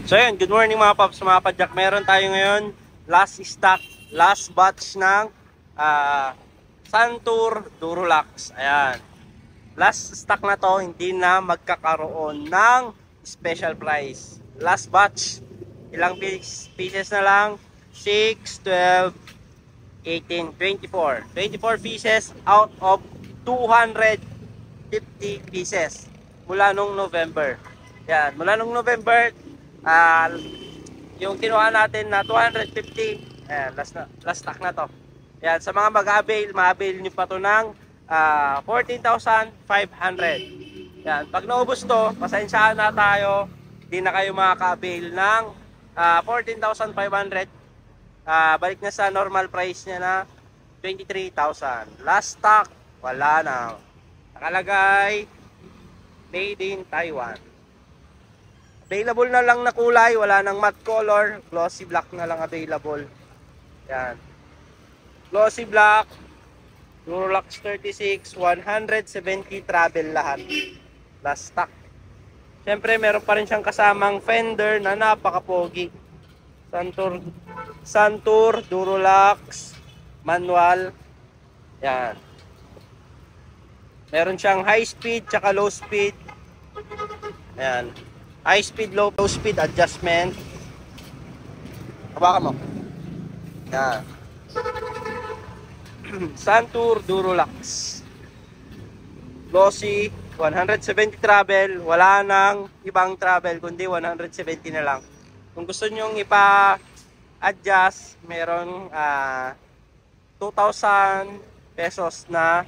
So yun, good morning mga paps, mga padyak. Meron tayo ngayon last stock, last batch ng Santur Durolax. Ayan. Last stock na to, hindi na magkakaroon ng special price. Last batch, ilang pieces na lang? 6, 12, 18, 24. 24 pieces out of 250 pieces mula nung November. Yan, mula nung November, yung kinuha natin na 250, ayan, last stock na to. Yan, sa mga mag-avail, ma-avail nyo pa to ng 14,500. Yan, pag naubos to, pasensyahan na tayo, hindi na kayo makaka-avail ng 14,500. Balik na sa normal price niya na 23,000. Last stock, wala na. Nakalagay, made in Taiwan. Available na lang na kulay, wala nang matte color, glossy black na lang available. Yan. Glossy black, Durolax 36, 170 travel lahat. Last stock. Siyempre, meron pa rin siyang kasamang fender na napaka-pogi. Santur Durolax manual. Yan. Meron siyang high speed tsaka low speed. Ayan. High speed, low speed adjustment. Hawakan mo. Yan. Santur Durolax. Glossy, 170 travel. Wala nang ibang travel, kundi 170 na lang. Kung gusto nyo ipa-adjust, meron 2,000 pesos na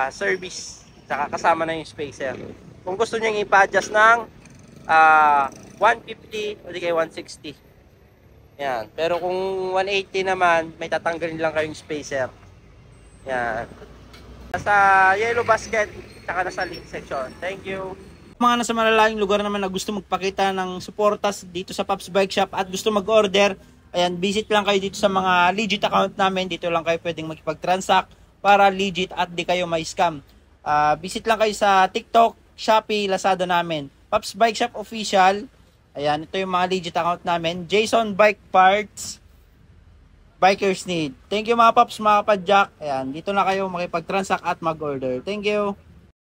service. Saka kasama na yung spacer. Kung gusto nyo ipa-adjust ng 150 o di kaya 160. Yan. Pero kung 180 naman, may tatanggalin lang kayong spacer. Yan. Nasa yellow basket, saka nasa link section. Thank you. Mga nasa malalayong lugar naman na gusto magpakita ng suportas dito sa Pops Bike Shop at gusto mag-order, ayan, visit lang kayo dito sa mga legit account namin. Dito lang kayo pwedeng makipag-transact para legit at di kayo may scam. Visit lang kayo sa TikTok, Shopee, Lazada namin. Pops Bike Shop Official. Ayan, ito yung mga legit account namin. Jason Bike Parts. Bikers Need. Thank you mga Pops, mga Padjak. Ayan, dito na kayo makipag-transact at mag-order. Thank you.